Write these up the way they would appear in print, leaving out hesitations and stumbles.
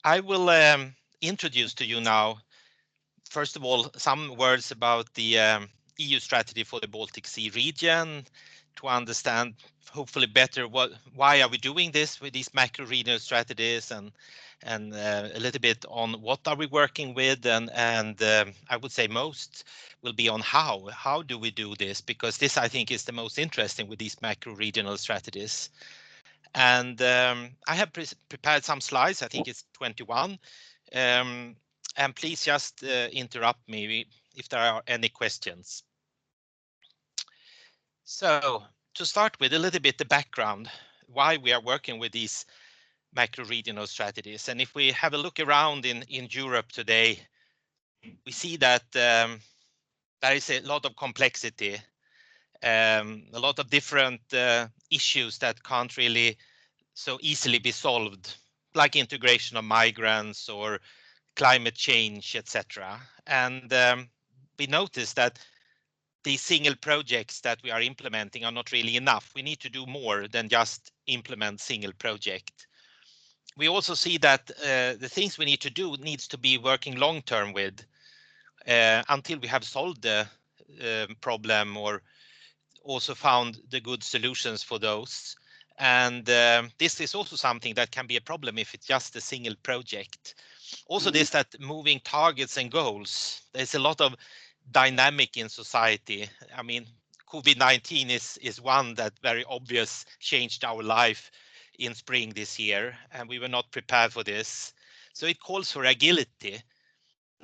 I will introduce to you now, first of all, some words about the EU strategy for the Baltic Sea region, to understand hopefully better why are we doing this with these macro regional strategies, and a little bit on what are we working with, and I would say most will be on how do we do this, because this I think is the most interesting with these macro regional strategies. And I have prepared some slides. I think it's 21. And please just interrupt me if there are any questions. So to start with, a little bit the background, why we are working with these macro regional strategies. And if we have a look around in Europe today, we see that there is a lot of complexity, a lot of different issues that can't really so easily be solved, like integration of migrants or climate change, etc. And we notice that these single projects that we are implementing are not really enough. We need to do more than just implement single project. We also see that the things we need to do needs to be working long term with until we have solved the problem or also found the good solutions for those. And this is also something that can be a problem if it's just a single project. Also this, that moving targets and goals, there's a lot of dynamic in society. I mean, COVID-19 is one that very obvious changed our life in spring this year, and we were not prepared for this. So it calls for agility.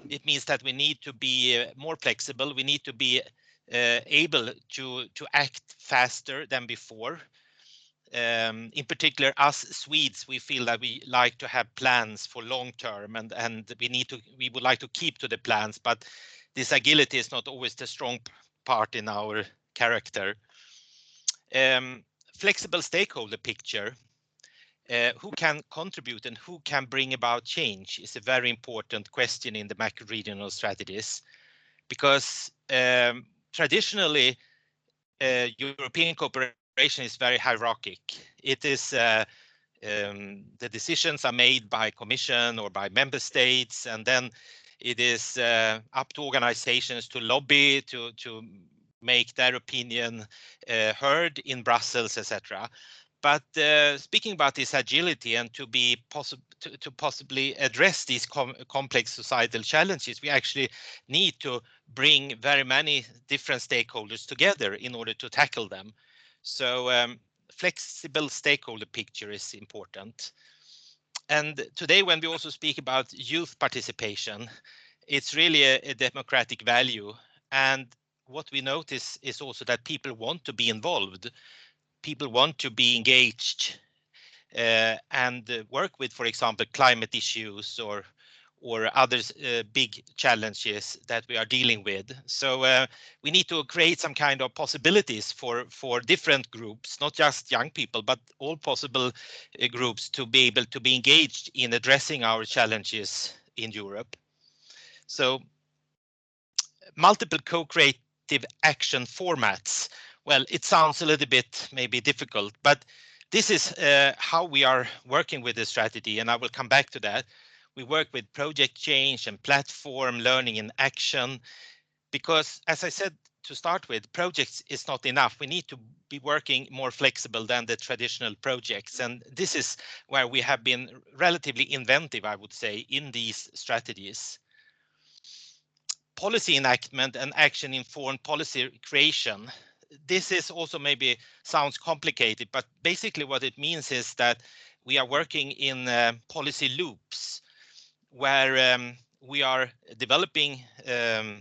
It means that we need to be more flexible. We need to be able to act faster than before. In particular, us Swedes, we feel that we like to have plans for long term, and we would like to keep to the plans, but this agility is not always the strong part in our character. Flexible stakeholder picture. Who can contribute and who can bring about change is a very important question in the macro regional strategies, because traditionally European cooperation is very hierarchic. It is the decisions are made by Commission or by member states, and then it is up to organizations to lobby, to make their opinion heard in Brussels, etc. But speaking about this agility and to be to possibly address these complex societal challenges, we actually need to bring very many different stakeholders together in order to tackle them. So flexible stakeholder picture is important. And today, when we also speak about youth participation, it's really a democratic value. And what we notice is also that people want to be involved. People want to be engaged and work with, for example, climate issues or other big challenges that we are dealing with. So we need to create some kind of possibilities for different groups, not just young people, but all possible groups to be able to be engaged in addressing our challenges in Europe. So multiple co-creative action formats. Well, it sounds a little bit maybe difficult, but this is how we are working with the strategy, and I will come back to that. We work with project change and platform learning in action, because as I said to start with, projects is not enough. We need to be working more flexible than the traditional projects. And this is where we have been relatively inventive, I would say, in these strategies. Policy enactment and action informed policy creation. This is also maybe sounds complicated, but basically what it means is that we are working in policy loops, where we are developing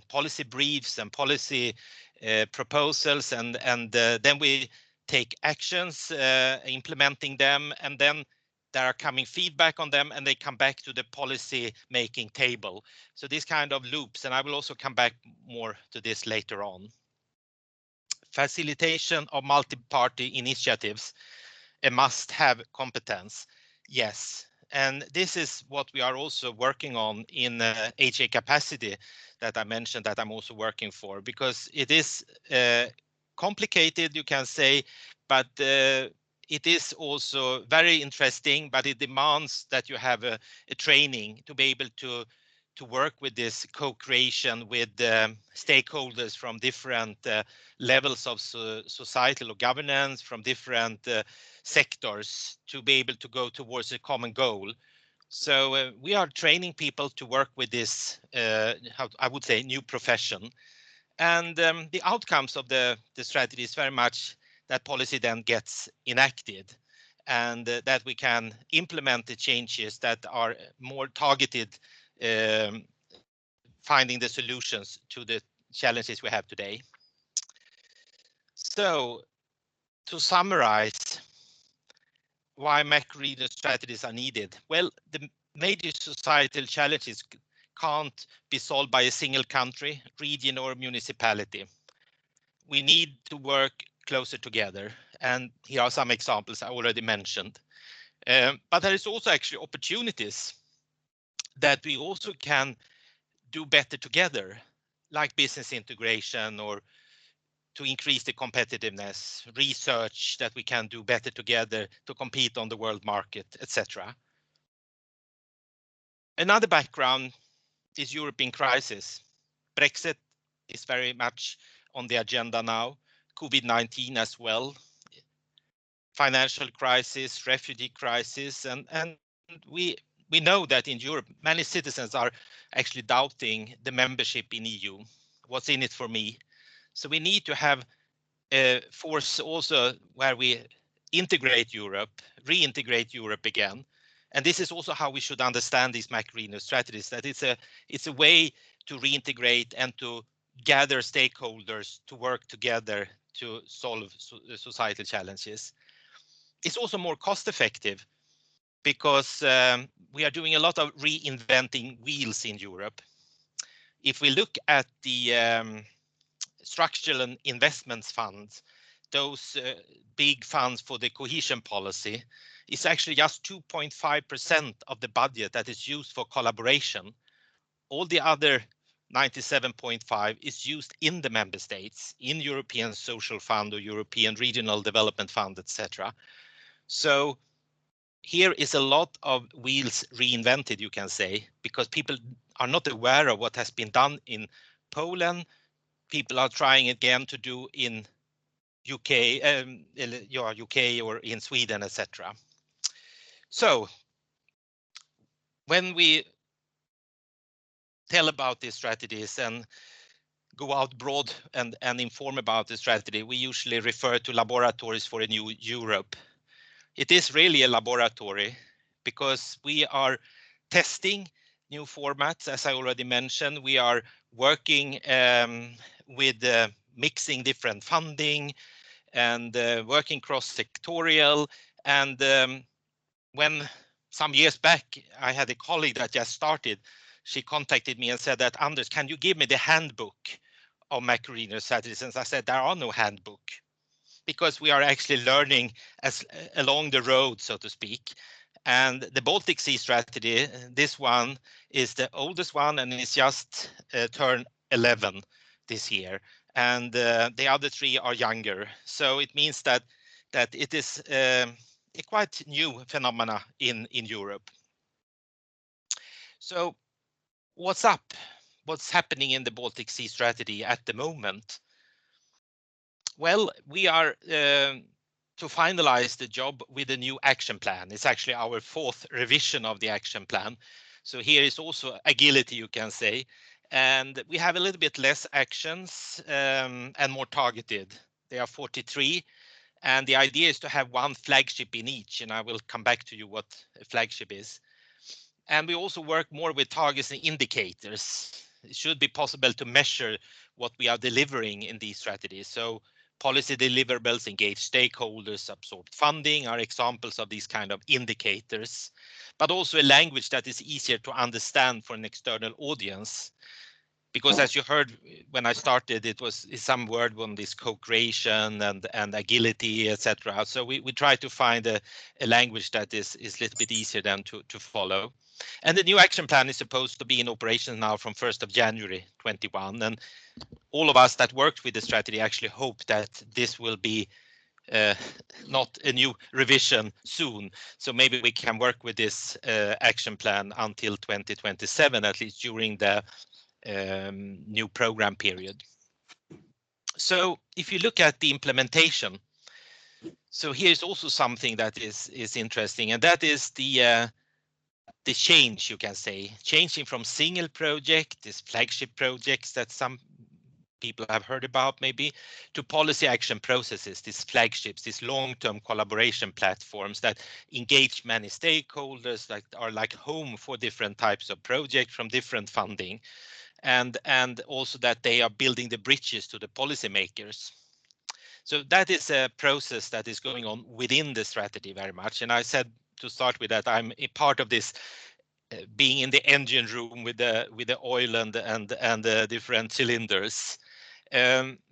policy briefs and policy proposals, and then we take actions implementing them, and then there are coming feedback on them, and they come back to the policy making table. So this kind of loops, and I will also come back more to this later on. Facilitation of multi-party initiatives, a must-have competence. Yes. And this is what we are also working on in HA capacity that I mentioned, that I'm also working for, because it is complicated, you can say, but it is also very interesting, but it demands that you have a training to be able to work with this co-creation with stakeholders from different levels of societal or governance, from different sectors, to be able to go towards a common goal. So we are training people to work with this, how I would say, new profession. And the outcomes of the strategy is very much that policy then gets enacted, and that we can implement the changes that are more targeted, um, finding the solutions to the challenges we have today. So to summarize, why macro-regional strategies are needed. Well, the major societal challenges can't be solved by a single country, region, or municipality. We need to work closer together. And here are some examples I already mentioned. But there is also actually opportunities that we also can do better together, like business integration, or to increase the competitiveness, research that we can do better together to compete on the world market, etc. Another background is European crisis. Brexit is very much on the agenda now, COVID-19 as well, financial crisis, refugee crisis, and we know that in Europe, many citizens are actually doubting the membership in EU. What's in it for me? So we need to have a force also where we integrate Europe, reintegrate Europe again. And this is also how we should understand these macro-regional strategies, that it's a way to reintegrate and to gather stakeholders to work together to solve societal challenges. It's also more cost effective because we are doing a lot of reinventing wheels in Europe. If we look at the structural and investments funds, those big funds for the cohesion policy, is actually just 2.5% of the budget that is used for collaboration. All the other 97.5 is used in the member states, in European Social Fund or European Regional Development Fund, etc. So here is a lot of wheels reinvented, you can say, because people are not aware of what has been done in Poland. People are trying again to do in UK, UK or in Sweden, etc. So when we tell about these strategies and go out broad and inform about the strategy, we usually refer to laboratories for a new Europe. It is really a laboratory because we are testing new formats. As I already mentioned, we are working with mixing different funding and working cross-sectorial. And when some years back, I had a colleague that just started, she contacted me and said that, Anders, can you give me the handbook of macro-regional strategies? And I said, there are no handbook, because we are actually learning as along the road, so to speak. And the Baltic Sea strategy, this one is the oldest one, and it's just turned 11 this year. And the other three are younger. So it means that it is a quite new phenomena in Europe. So what's up? What's happening in the Baltic Sea strategy at the moment? Well, we are to finalize the job with a new action plan. It's actually our fourth revision of the action plan. So here is also agility, you can say. And we have a little bit less actions and more targeted. There are 43. And the idea is to have one flagship in each. And I will come back to you what a flagship is. And we also work more with targets and indicators. It should be possible to measure what we are delivering in these strategies. So policy deliverables, engage stakeholders, absorbed funding are examples of these kind of indicators, but also a language that is easier to understand for an external audience. Because as you heard when I started, it was some word on this co-creation and agility, etc. So we try to find a language that is a little bit easier than to follow. And the new action plan is supposed to be in operation now from 1st of January 21. And all of us that worked with the strategy actually hope that this will be not a new revision soon. So maybe we can work with this action plan until 2027, at least during the new program period. So if you look at the implementation, so here's also something that is interesting, and that is the change, you can say, changing from single project, these flagship projects that some people have heard about maybe, to policy action processes, these flagships, these long-term collaboration platforms that engage many stakeholders, that are like home for different types of projects from different funding, and also that they are building the bridges to the policymakers. So that is a process that is going on within the strategy very much. And I said to start with that I'm a part of this being in the engine room with the oil and the different cylinders.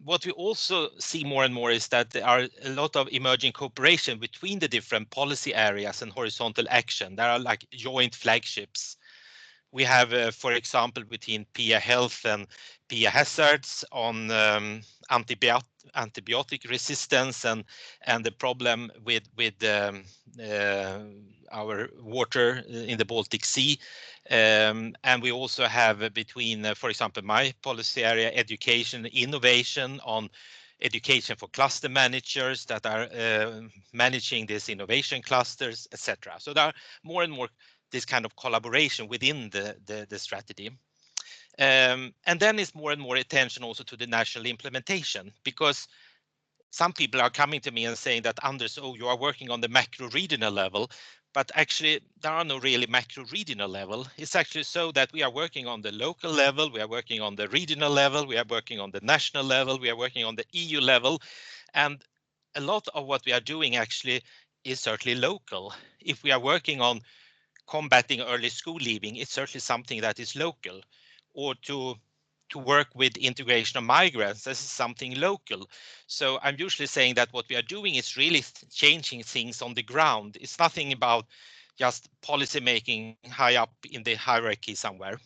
What we also see more and more is that there are a lot of emerging cooperation between the different policy areas and horizontal action. There are like joint flagships. We have, for example, between PIA health and PIA hazards on antibiotic resistance and the problem with our water in the Baltic Sea. And we also have between, for example, my policy area, education, innovation on education for cluster managers that are managing these innovation clusters, etc. So there are more and more this kind of collaboration within the strategy. And then it's more and more attention also to the national implementation, because some people are coming to me and saying that, Anders, oh, you are working on the macro regional level, but actually there are no really macro regional level. It's actually so that we are working on the local level, we are working on the regional level, we are working on the national level, we are working on the EU level, and a lot of what we are doing actually is certainly local. If we are working on combating early school leaving, it's certainly something that is local, or to work with integration of migrants, this is something local. So I'm usually saying that what we are doing is really changing things on the ground. It's nothing about just policy making high up in the hierarchy somewhere.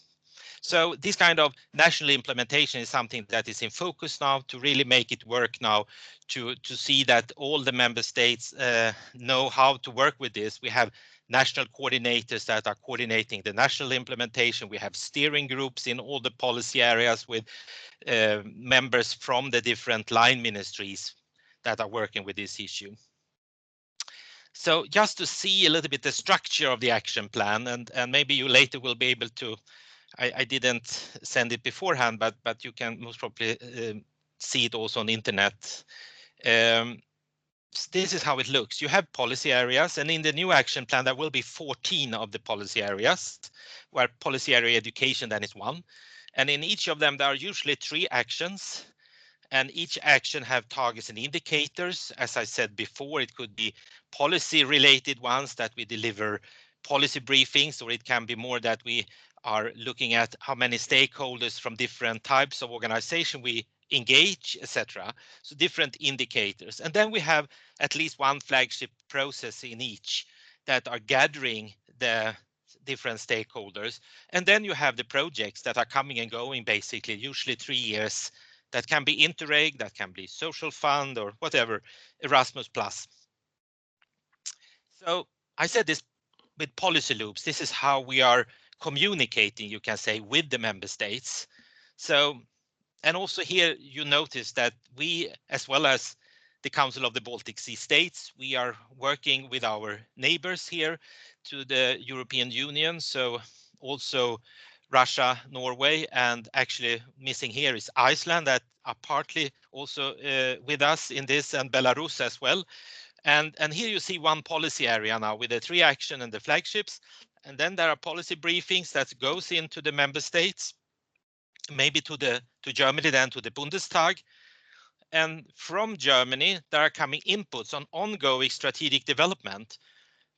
So this kind of national implementation is something that is in focus now, to really make it work now, to see that all the member states know how to work with this. We have national coordinators that are coordinating the national implementation. We have steering groups in all the policy areas with members from the different line ministries that are working with this issue. So just to see a little bit the structure of the action plan, and maybe you later will be able to, I didn't send it beforehand, but you can most probably see it also on the internet. This is how it looks. You have policy areas, and in the new action plan there will be 14 of the policy areas, where policy area education then is one. And in each of them there are usually 3 actions, and each action have targets and indicators. As I said before, it could be policy related ones that we deliver policy briefings, or it can be more that we are looking at how many stakeholders from different types of organization we engage, etc. So different indicators. And then we have at least one flagship process in each that are gathering the different stakeholders. And then you have the projects that are coming and going, basically, usually 3 years. That can be Interreg, that can be Social Fund, or whatever, Erasmus+. So I said this with policy loops. This is how we are communicating, you can say, with the member states. So, and also here you notice that we, as well as the Council of the Baltic Sea States, we are working with our neighbors here to the European Union. So also Russia, Norway, and actually missing here is Iceland, that are partly also with us in this, and Belarus as well. And here you see one policy area now with the 3 action and the flagships. And then there are policy briefings that goes into the member states, maybe to Germany, then to the Bundestag. And from Germany, there are coming inputs on ongoing strategic development.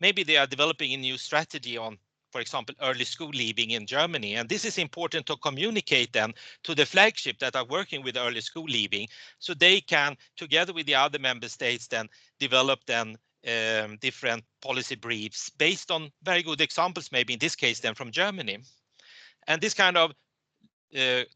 Maybe they are developing a new strategy on, for example, early school leaving in Germany. And this is important to communicate then to the flagship that are working with early school leaving, so they can, together with the other member states, then develop then different policy briefs based on very good examples, maybe in this case then from Germany. And this kind of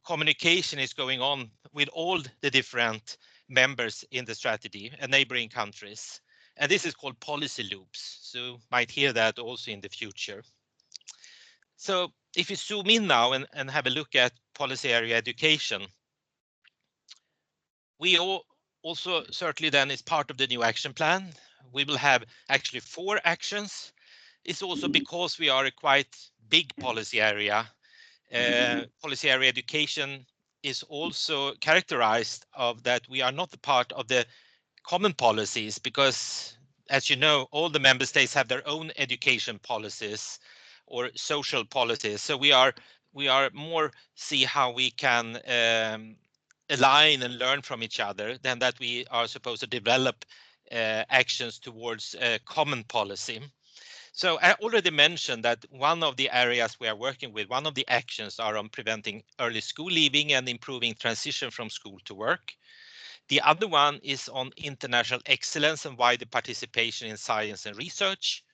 communication is going on with all the different members in the strategy and neighboring countries. And this is called policy loops. So you might hear that also in the future. So if you zoom in now and have a look at policy area education, we also certainly then is part of the new action plan. We will have actually 4 actions. It's also because we are a quite big policy area. Policy area education is also characterized of that we are not a part of the common policies because, as you know, all the member states have their own education policies or social policies. So we are more see how we can align and learn from each other than that we are supposed to develop actions towards a common policy. So I already mentioned that one of the areas we are working with, one of the actions are on preventing early school leaving and improving transition from school to work. The other one is on international excellence and wider participation in science and research.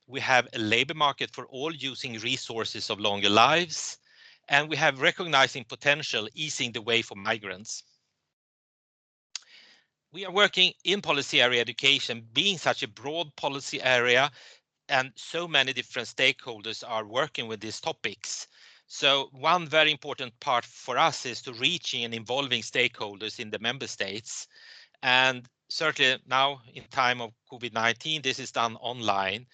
We have a labor market for all using resources of longer lives. And we have recognizing potential, easing the way for migrants. We are working in policy area education, being such a broad policy area, and so many different stakeholders are working with these topics. So one very important part for us is to reaching and involving stakeholders in the member states. And certainly now in time of COVID-19, this is done online.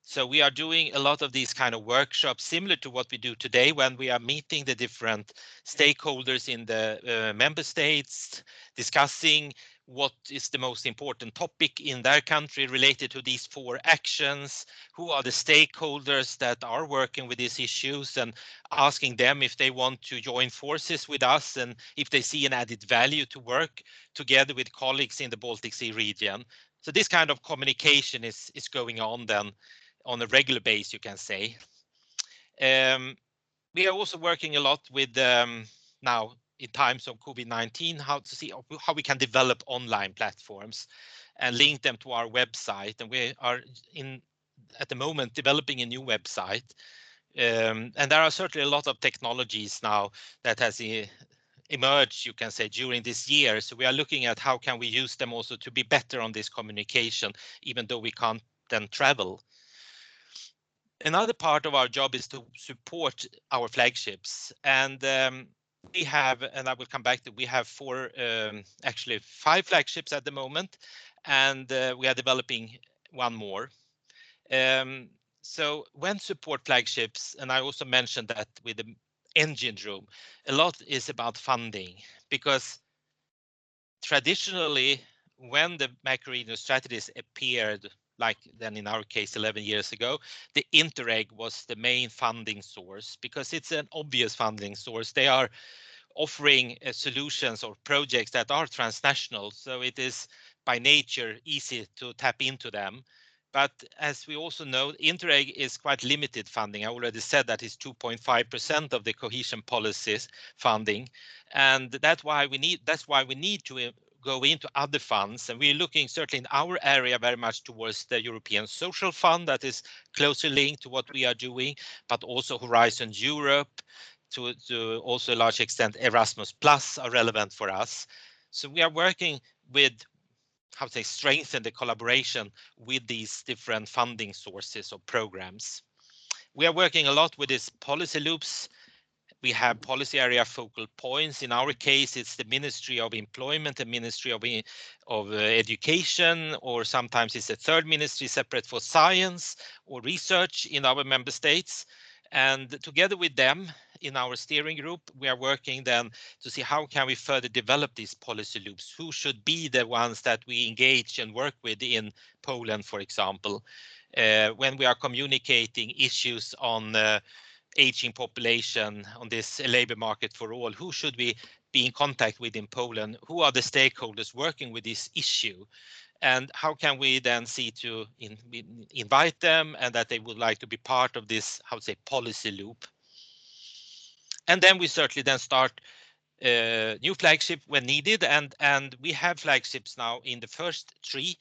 So we are doing a lot of these kind of workshops similar to what we do today when we are meeting the different stakeholders in the member states, discussing what is the most important topic in their country related to these 4 actions, who are the stakeholders that are working with these issues, and asking them if they want to join forces with us and if they see an added value to work together with colleagues in the Baltic Sea region. So this kind of communication is going on then on a regular basis, you can say. We are also working a lot with now in times of COVID-19, how to see how we can develop online platforms and link them to our website. And we are at the moment developing a new website. And there are certainly a lot of technologies now that has emerged, you can say, during this year. So we are looking at how can we use them also to be better on this communication, even though we can't then travel. Another part of our job is to support our flagships, and we have, and I will come back to, we have 4, actually 5 flagships at the moment, and we are developing one more. So when support flagships, and I also mentioned that with the engine room, a lot is about funding, because traditionally, when the macro-regional strategies appeared, like then in our case 11 years ago, the Interreg was the main funding source because it's an obvious funding source. They are offering solutions or projects that are transnational, so it is by nature easy to tap into them. But as we also know, Interreg is quite limited funding. I already said that is 2.5% of the cohesion policies funding, and that's why we need to go into other funds. And we're looking certainly in our area very much towards the European Social Fund that is closely linked to what we are doing, but also Horizon Europe, to also a large extent Erasmus Plus are relevant for us. So we are working with how to say strengthen the collaboration with these different funding sources or programs. We are working a lot with these policy loops. We have policy area focal points. In our case, it's the Ministry of Employment and Ministry of Education, or sometimes it's a third ministry separate for science or research in our member states. And together with them in our steering group, we are working then to see how can we further develop these policy loops, who should be the ones that we engage and work with in Poland, for example, when we are communicating issues on aging population, on this labor market for all, who should we be in contact with in Poland? Who are the stakeholders working with this issue? And how can we then see to invite them and that they would like to be part of this, how to say, policy loop? And then we certainly then start new flagship when needed, and we have flagships now in the first 3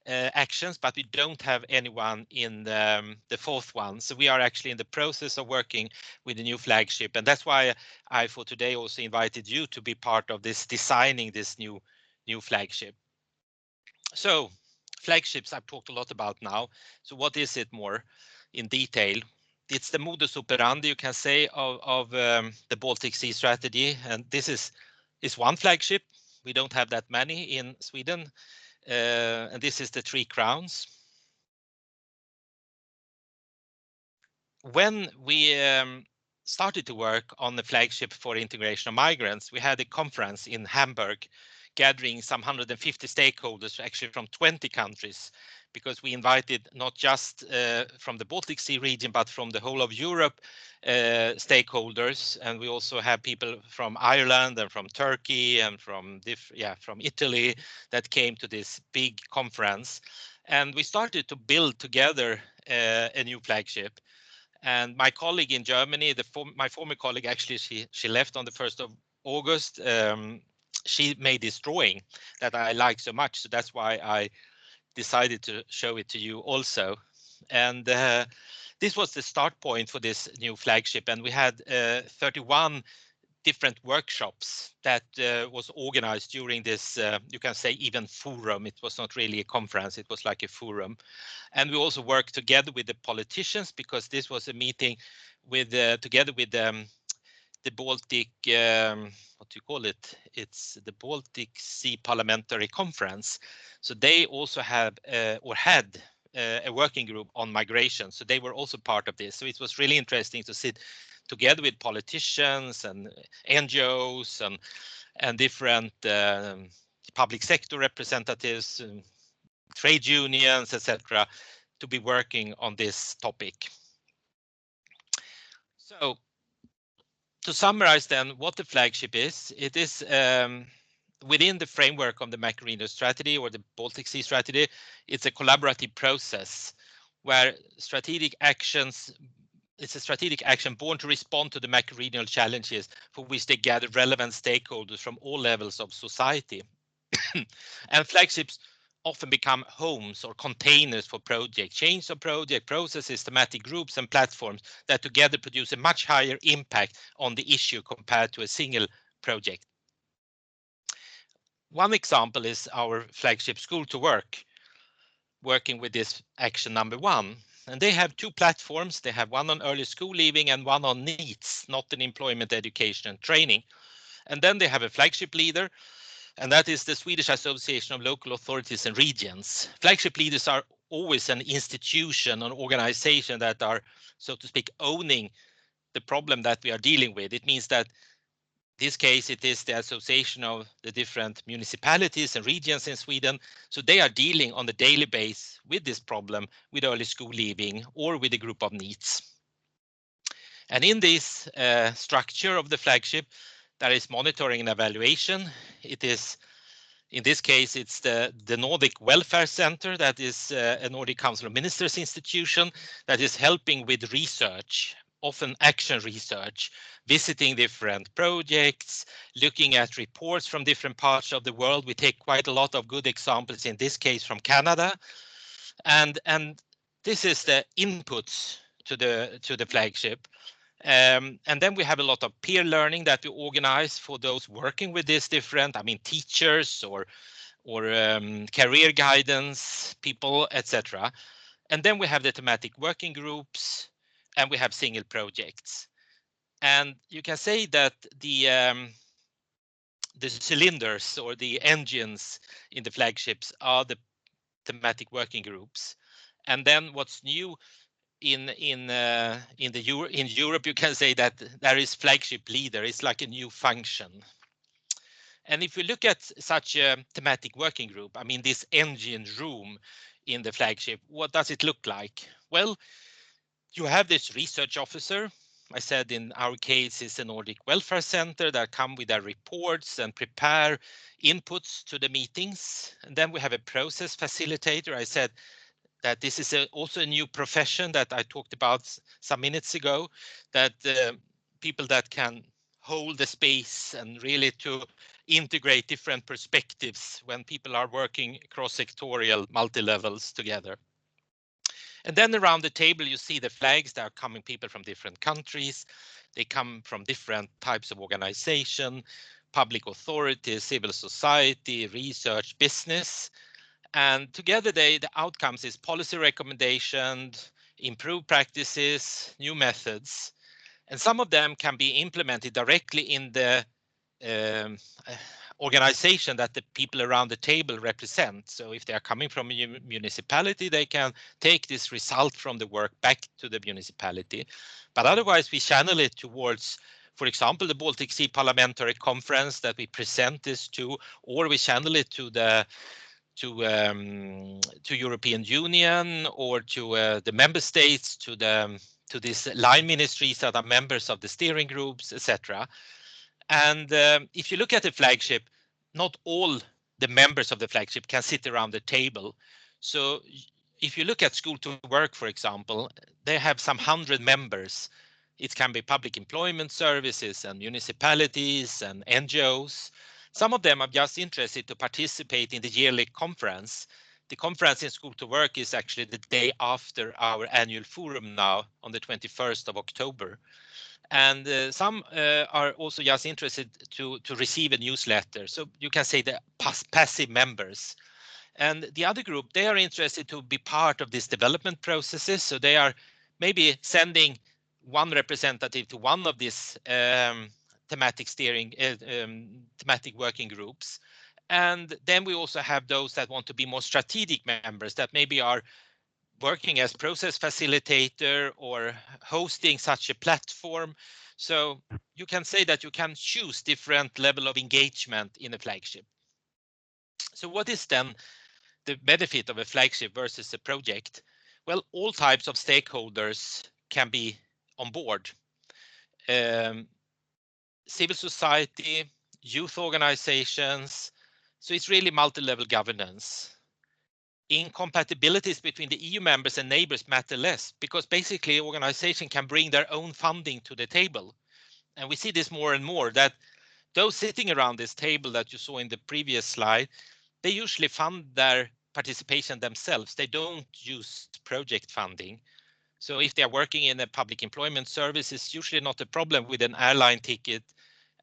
actions, but we don't have anyone in the 4th one. So we are actually in the process of working with the new flagship, and that's why I for today also invited you to be part of this, designing this new new flagship. So flagships I've talked a lot about now. So what is it more in detail? It's the modus operandi, you can say, of the Baltic Sea strategy. And this is one flagship. We don't have that many in Sweden. And this is the Three Crowns. When we started to work on the flagship for integration of migrants, we had a conference in Hamburg gathering some 150 stakeholders, actually from 20 countries, because we invited not just from the Baltic Sea region, but from the whole of Europe stakeholders. And we also have people from Ireland and from Turkey and from Italy that came to this big conference. And we started to build together a new flagship. And my colleague in Germany, my former colleague, actually, she left on the 1st of August. She made this drawing that I like so much. So that's why I decided to show it to you also. And this was the start point for this new flagship. And we had 31 different workshops that was organized during this, you can say, even forum. It was not really a conference, it was like a forum. And we also worked together with the politicians, because this was a meeting with together with the Baltic, what do you call it? It's the Baltic Sea Parliamentary Conference. So they also have or had a working group on migration. So they were also part of this. So it was really interesting to sit together with politicians and NGOs and different public sector representatives, trade unions, etc., to be working on this topic. So to summarize then what the flagship is, it is within the framework of the Macro-Regional strategy or the Baltic Sea strategy. It's a collaborative process where it's a strategic action born to respond to the macro-regional challenges for which they gather relevant stakeholders from all levels of society. And flagships often become homes or containers for project change of project processes, thematic groups and platforms that together produce a much higher impact on the issue compared to a single project. One example is our flagship School to Work, working with this action number 1. And they have 2 platforms. They have one on early school leaving and one on NEETs, not in employment, education and training. And then they have a flagship leader, and that is the Swedish Association of Local Authorities and Regions. Flagship leaders are always an institution, an organization that are, so to speak, owning the problem that we are dealing with. It means that this case, it is the association of the different municipalities and regions in Sweden. So they are dealing on the daily basis with this problem, with early school leaving or with a group of NEETs. And in this structure of the flagship, there is monitoring and evaluation. It is, in this case, it's the Nordic Welfare Center, that is a Nordic Council of Ministers institution that is helping with research, often action research, visiting different projects, looking at reports from different parts of the world. We take quite a lot of good examples, in this case from Canada. And this is the inputs to the flagship. And then we have a lot of peer learning that we organize for those working with this different, teachers or career guidance people, etc. And then we have the thematic working groups, and we have single projects. And you can say that the cylinders or the engines in the flagships are the thematic working groups. And then what's new in Europe, you can say that there is flagship leader. It's like a new function. And if we look at such a thematic working group, this engine room in the flagship, what does it look like? Well, you have this research officer. I said in our case is the Nordic Welfare Center that come with their reports and prepare inputs to the meetings. And then we have a process facilitator. I said that this is also a new profession that I talked about some minutes ago, that people that can hold the space and really to integrate different perspectives when people are working cross-sectorial multi-levels together. And then around the table, you see the flags. There are coming people from different countries. They come from different types of organization. public authorities, civil society, research, business. And together the outcomes is policy recommendations, improved practices, new methods. And some of them can be implemented directly in the um, organization that the people around the table represent. So if they are coming from a municipality, they can take this result from the work back to the municipality. But otherwise, we channel it towards, for example, the Baltic Sea Parliamentary Conference that we present this to, or we channel it to the to European Union or to the member states, to these line ministries that are members of the steering groups, etc. And if you look at the flagship, not all the members of the flagship can sit around the table. So if you look at School to Work, for example, they have some 100 members. It can be public employment services and municipalities and NGOs. Some of them are just interested to participate in the yearly conference. The conference in School to Work is actually the day after our annual forum now on the 21st of October. And some are also just interested to receive a newsletter. So you can say the passive members. And the other group, they are interested to be part of these development processes. So they are maybe sending one representative to one of these thematic working groups. And then we also have those that want to be more strategic members that maybe are working as process facilitator or hosting such a platform. So you can say that you can choose different level of engagement in a flagship. So what is then the benefit of a flagship versus a project? Well, all types of stakeholders can be on board. Civil society, youth organizations. So it's really multi-level governance. Incompatibilities between the EU members and neighbors matter less because basically organization can bring their own funding to the table. And we see this more and more that those sitting around this table that you saw in the previous slide, they usually fund their participation themselves. They don't use project funding. So if they are working in a public employment service, it's usually not a problem with an airline ticket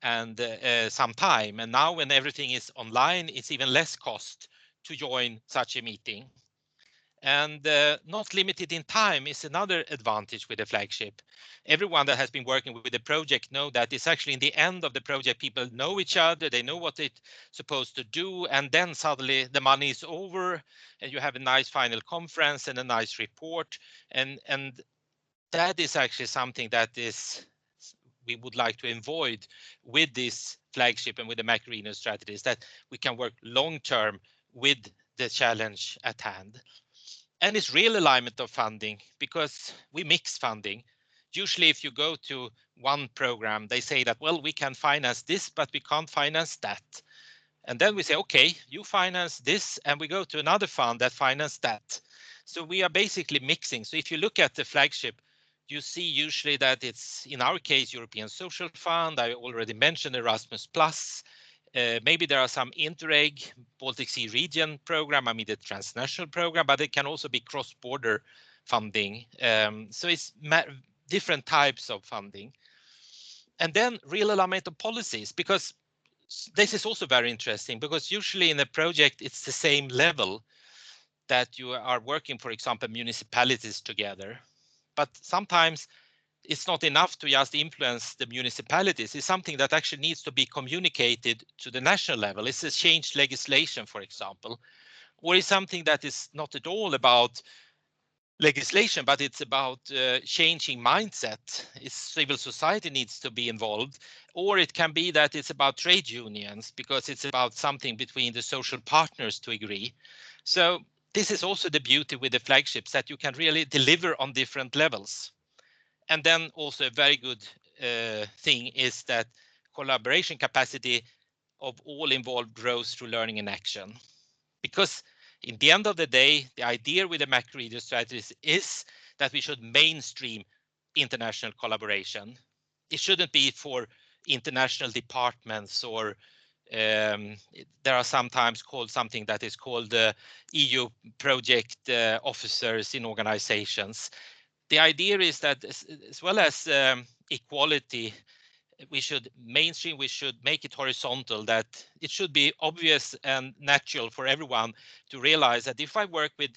and some time. And now when everything is online, it's even less cost to join such a meeting. And not limited in time is another advantage with the flagship. Everyone that has been working with the project know that it's actually in the end of the project, people know each other, they know what it's supposed to do, and then suddenly the money is over and you have a nice final conference and a nice report. And that is actually something that is we would like to avoid with this flagship and with the Macarena strategies, that we can work long term with the challenge at hand. And it's real alignment of funding because we mix funding. Usually if you go to one program, they say that, well, we can finance this, but we can't finance that. And then we say, okay, you finance this, and we go to another fund that finance that. So we are basically mixing. So if you look at the flagship, you see usually that it's, in our case, European Social Fund. I already mentioned Erasmus Plus. Maybe there are some Interreg, Baltic Sea Region program, I mean the transnational program, but it can also be cross-border funding. So it's different types of funding. And then real alignment of policies, because this is also very interesting, because usually in a project, it's the same level that you are working, for example, municipalities together. But sometimes it's not enough to just influence the municipalities. It's something that actually needs to be communicated to the national level. It's a changed legislation, for example, or it's something that is not at all about legislation, but it's about changing mindset. It's civil society needs to be involved, or it can be that it's about trade unions because it's about something between the social partners to agree. So this is also the beauty with the flagships, that you can really deliver on different levels. And then also a very good thing is that collaboration capacity of all involved grows through learning and action. Because in the end of the day, the idea with the Macarena strategies is that we should mainstream international collaboration. It shouldn't be for international departments, or there are sometimes called something that is called EU project officers in organizations. The idea is that as well as equality, we should mainstream, we should make it horizontal, that it should be obvious and natural for everyone to realize that if I work with,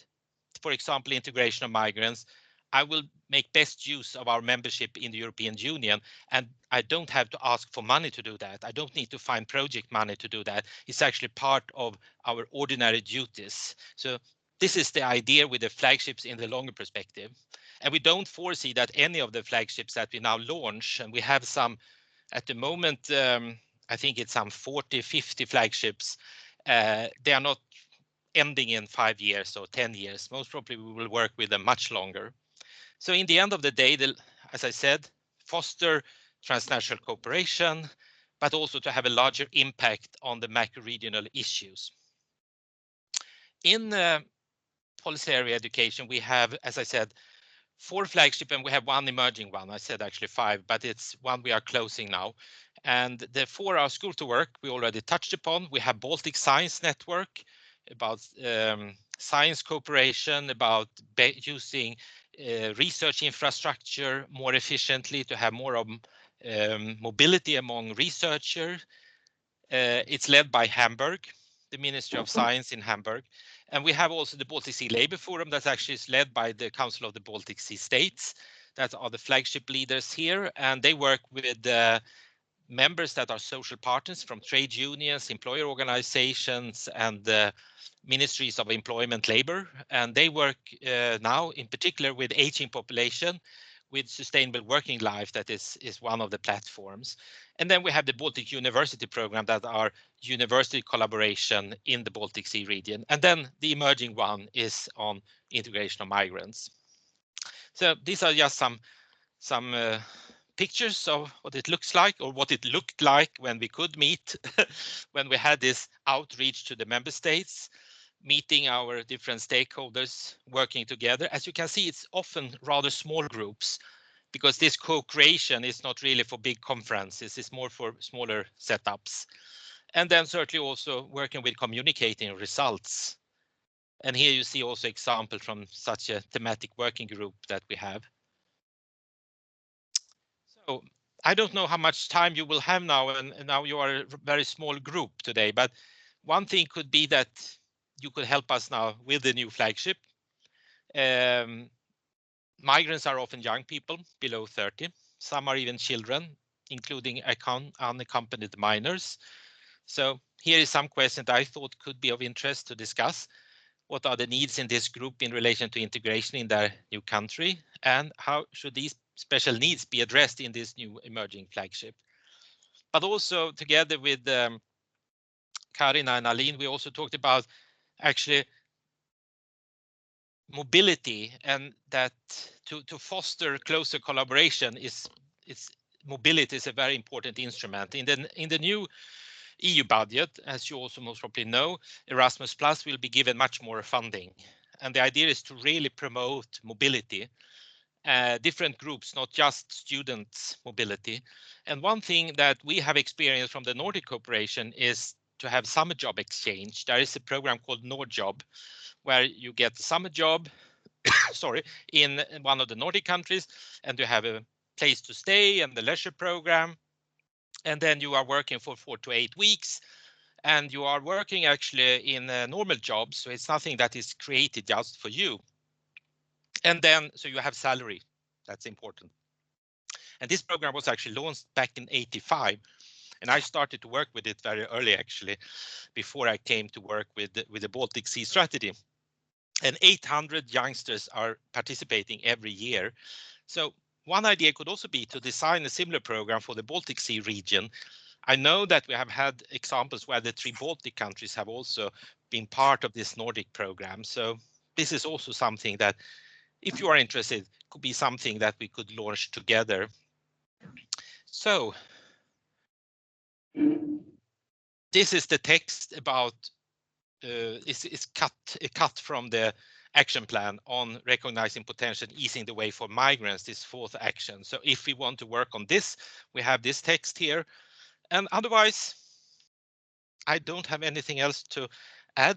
for example, integration of migrants, I will make best use of our membership in the European Union, and I don't have to ask for money to do that. I don't need to find project money to do that. It's actually part of our ordinary duties. So this is the idea with the flagships in the longer perspective. And we don't foresee that any of the flagships that we now launch, and we have some at the moment, I think it's some 40, 50 flagships. They are not ending in 5 years or 10 years. Most probably we will work with them much longer. So in the end of the day, as I said, foster transnational cooperation, but also to have a larger impact on the macro-regional issues. In policy area education, we have, as I said, 4 flagship, and we have 1 emerging one. I said actually 5, but it's one we are closing now. And the 4 are school to work. We already touched upon. We have Baltic Science Network about science cooperation, about using research infrastructure more efficiently to have more of mobility among researchers. It's led by Hamburg, the Ministry of Science in Hamburg. And we have also the Baltic Sea Labour Forum that actually is led by the Council of the Baltic Sea States. That are the flagship leaders here, and they work with members that are social partners from trade unions, employer organizations, and ministries of employment labor. And they work now in particular with aging population, with sustainable working life. That is one of the platforms. And then we have the Baltic University program that are university collaboration in the Baltic Sea region. And then the emerging one is on integration of migrants. So these are just some pictures of what it looks like, or what it looked like when we could meet, when we had this outreach to the member states, meeting our different stakeholders, working together. As you can see, it's often rather small groups, because this co-creation is not really for big conferences, it's more for smaller setups. And then certainly also working with communicating results. And here you see also example from such a thematic working group that we have. So I don't know how much time you will have now, and now you are a very small group today, but one thing could be that you could help us now with the new flagship. Migrants are often young people below 30. Some are even children, including unaccompanied minors. So here is some questions that I thought could be of interest to discuss. What are the needs in this group in relation to integration in their new country? And how should these special needs be addressed in this new emerging flagship? But also together with Karina and Aline, we also talked about actually mobility, and that to foster closer collaboration mobility is a very important instrument. In the new EU budget, as you also most probably know, Erasmus Plus will be given much more funding. And the idea is to really promote mobility, different groups, not just students' mobility. And one thing that we have experienced from the Nordic cooperation is to have summer job exchange. There is a program called Nordjob, where you get a summer job sorry, in one of the Nordic countries, and you have a place to stay and the leisure program. And then you are working for 4 to 8 weeks, and you are working actually in a normal job. So it's nothing that is created just for you. And then, so you have salary. That's important. And this program was actually launched back in '85. And I started to work with it very early, actually, before I came to work with the Baltic Sea strategy. And 800 youngsters are participating every year. So one idea could also be to design a similar program for the Baltic Sea region. I know that we have had examples where the 3 Baltic countries have also been part of this Nordic program. So this is also something that, if you are interested, could be something that we could launch together. So this is the text about is cut from the action plan on recognizing potential, easing the way for migrants, this 4th action. So if we want to work on this, we have this text here. And otherwise, I don't have anything else to add.